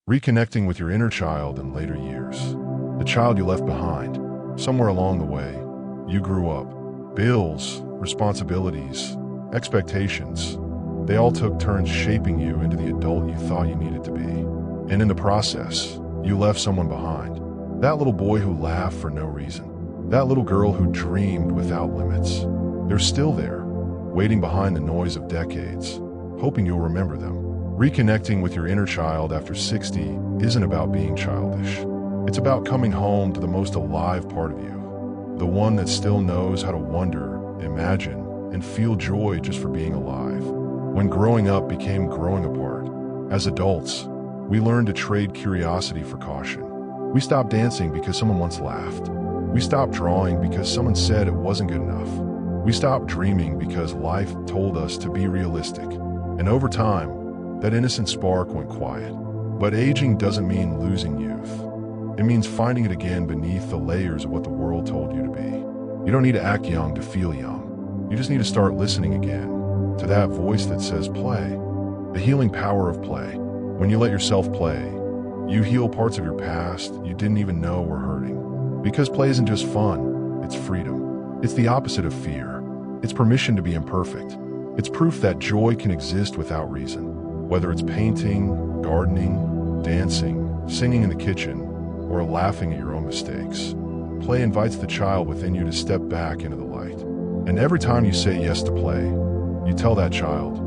Reconnecting with your inner child in later years. The child you left behind. Somewhere along the way, you grew up. Bills, responsibilities, expectations. They all took turns shaping you into the adult you thought you needed to be. And in the process, you left someone behind. That little boy who laughed for no reason. That little girl who dreamed without limits. They're still there, waiting behind the noise of decades, hoping you'll remember them. Reconnecting with your inner child after 60 isn't about being childish. It's about coming home to the most alive part of you. The one that still knows how to wonder, imagine, and feel joy just for being alive. When growing up became growing apart, as adults, we learned to trade curiosity for caution. We stopped dancing because someone once laughed. We stopped drawing because someone said it wasn't good enough. We stopped dreaming because life told us to be realistic. And over time, that innocent spark went quiet. But aging doesn't mean losing youth. It means finding it again beneath the layers of what the world told you to be. You don't need to act young to feel young. You just need to start listening again to that voice that says play. The healing power of play. When you let yourself play, you heal parts of your past you didn't even know were hurting. Because play isn't just fun, it's freedom. It's the opposite of fear. It's permission to be imperfect. It's proof that joy can exist without reason. Whether it's painting, gardening, dancing, singing in the kitchen, or laughing at your own mistakes, play invites the child within you to step back into the light. And every time you say yes to play, you tell that child,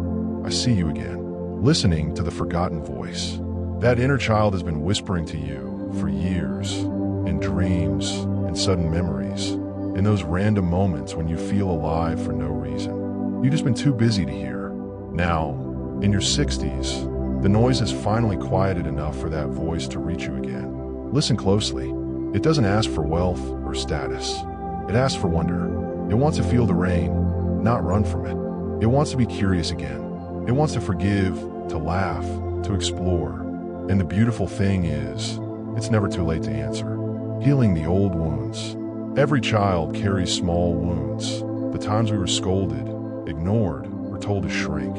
I see you again. Listening to the forgotten voice. That inner child has been whispering to you for years, in dreams, in sudden memories, in those random moments when you feel alive for no reason. You've just been too busy to hear. Now, in your 60s, the noise has finally quieted enough for that voice to reach you again. Listen closely. It doesn't ask for wealth or status. It asks for wonder. It wants to feel the rain, not run from it. It wants to be curious again. It wants to forgive, to laugh, to explore. And the beautiful thing is, it's never too late to answer. Healing the old wounds. Every child carries small wounds. The times we were scolded, ignored, or told to shrink.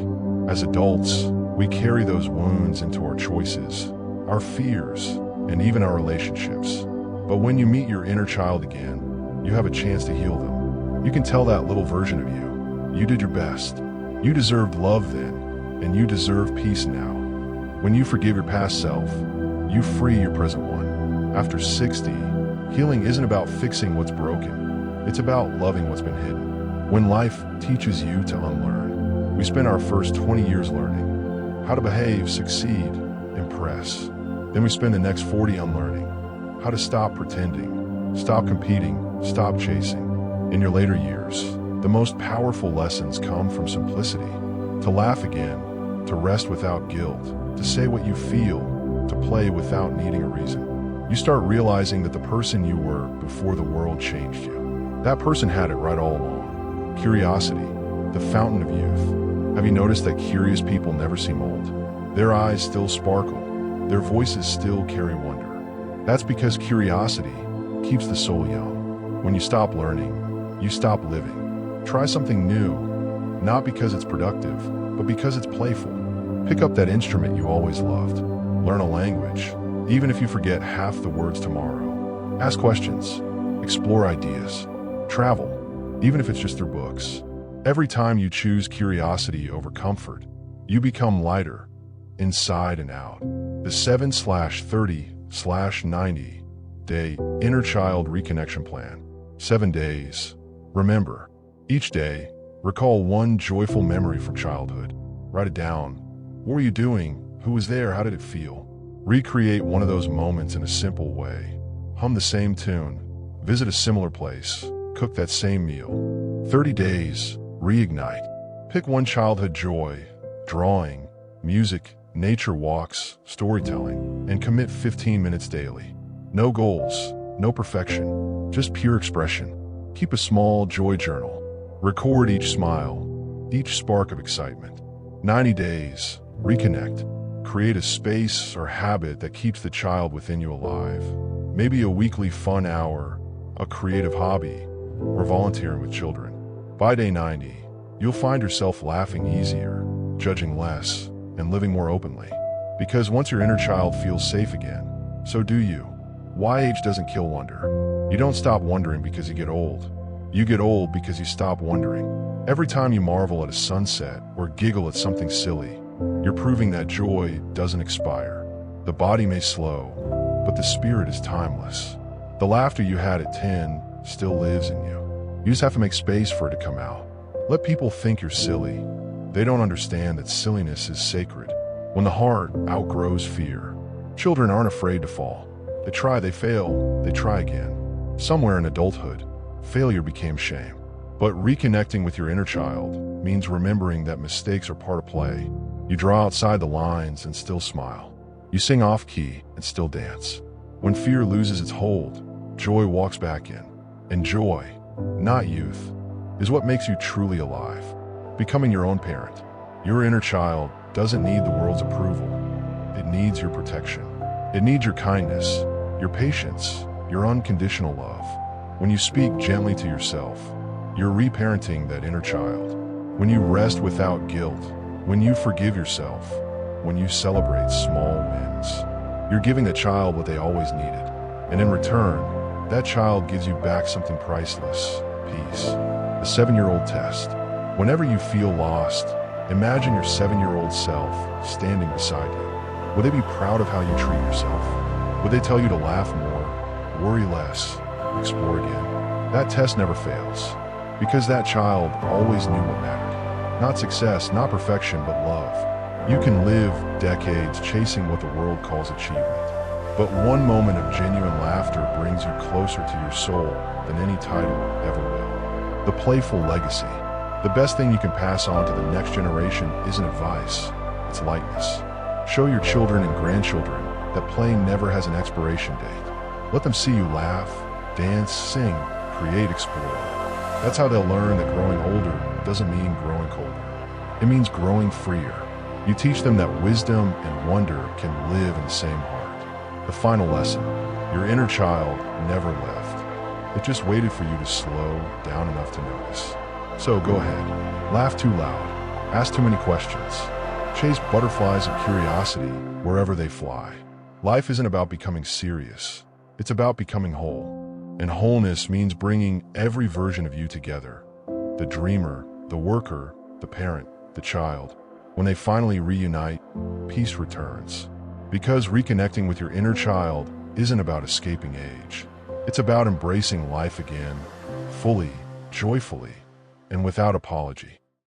As adults, we carry those wounds into our choices, our fears, and even our relationships. But when you meet your inner child again, you have a chance to heal them. You can tell that little version of you, you did your best. You deserved love then, and you deserve peace now. When you forgive your past self, you free your present one. After 60, healing isn't about fixing what's broken. It's about loving what's been hidden. When life teaches you to unlearn, we spend our first 20 years learning how to behave, succeed, impress. Then we spend the next 40 unlearning how to stop pretending, stop competing, stop chasing. In your later years, the most powerful lessons come from simplicity. To laugh again, to rest without guilt, to say what you feel, to play without needing a reason. You start realizing that the person you were before the world changed you. That person had it right all along. Curiosity, the fountain of youth. Have you noticed that curious people never seem old? Their eyes still sparkle. Their voices still carry wonder. That's because curiosity keeps the soul young. When you stop learning, you stop living. Try something new, not because it's productive, but because it's playful. Pick up that instrument you always loved. Learn a language, even if you forget half the words tomorrow. Ask questions. Explore ideas. Travel, even if it's just through books. Every time you choose curiosity over comfort, you become lighter, inside and out. The 7/30/90 day Inner Child Reconnection Plan. 7 days. Remember, each day, recall one joyful memory from childhood. Write it down. What were you doing? Who was there? How did it feel? Recreate one of those moments in a simple way. Hum the same tune. Visit a similar place. Cook that same meal. 30 days. Reignite. Pick one childhood joy, drawing, music, nature walks, storytelling, and commit 15 minutes daily. No goals, no perfection, just pure expression. Keep a small joy journal. Record each smile, each spark of excitement. 90 days, reconnect. Create a space or habit that keeps the child within you alive. Maybe a weekly fun hour, a creative hobby, or volunteering with children. By day 90, you'll find yourself laughing easier, judging less, and living more openly. Because once your inner child feels safe again, so do you. Why age doesn't kill wonder. You don't stop wondering because you get old. You get old because you stop wondering. Every time you marvel at a sunset or giggle at something silly, you're proving that joy doesn't expire. The body may slow, but the spirit is timeless. The laughter you had at 10 still lives in you. You just have to make space for it to come out. Let people think you're silly. They don't understand that silliness is sacred. When the heart outgrows fear, children aren't afraid to fall. They try, they fail, they try again. Somewhere in adulthood, failure became shame. But reconnecting with your inner child means remembering that mistakes are part of play. You draw outside the lines and still smile. You sing off-key and still dance. When fear loses its hold, joy walks back in. And joy, not youth, is what makes you truly alive. Becoming your own parent, your inner child doesn't need the world's approval. It needs your protection. It needs your kindness, your patience, your unconditional love. When you speak gently to yourself, you're reparenting that inner child. When you rest without guilt, when you forgive yourself, when you celebrate small wins, you're giving the child what they always needed. And in return, that child gives you back something priceless: peace. The 7-year-old test. Whenever you feel lost, imagine your 7-year-old self standing beside you. Would they be proud of how you treat yourself? Would they tell you to laugh more, worry less, explore again? That test never fails, because that child always knew what mattered. Not success, not perfection, but love. You can live decades chasing what the world calls achievement, but one moment of genuine laughter brings you closer to your soul than any title ever will. The playful legacy. The best thing you can pass on to the next generation isn't advice, it's lightness. Show your children and grandchildren that playing never has an expiration date. Let them see you laugh, dance, sing, create, explore. That's how they'll learn that growing older doesn't mean growing colder. It means growing freer. You teach them that wisdom and wonder can live in the same heart. The final lesson: your inner child never left. It just waited for you to slow down enough to notice. So go ahead, laugh too loud, ask too many questions, chase butterflies of curiosity wherever they fly. Life isn't about becoming serious, it's about becoming whole. And wholeness means bringing every version of you together. The dreamer, the worker, the parent, the child. When they finally reunite, peace returns. Because reconnecting with your inner child isn't about escaping age. It's about embracing life again, fully, joyfully, and without apology.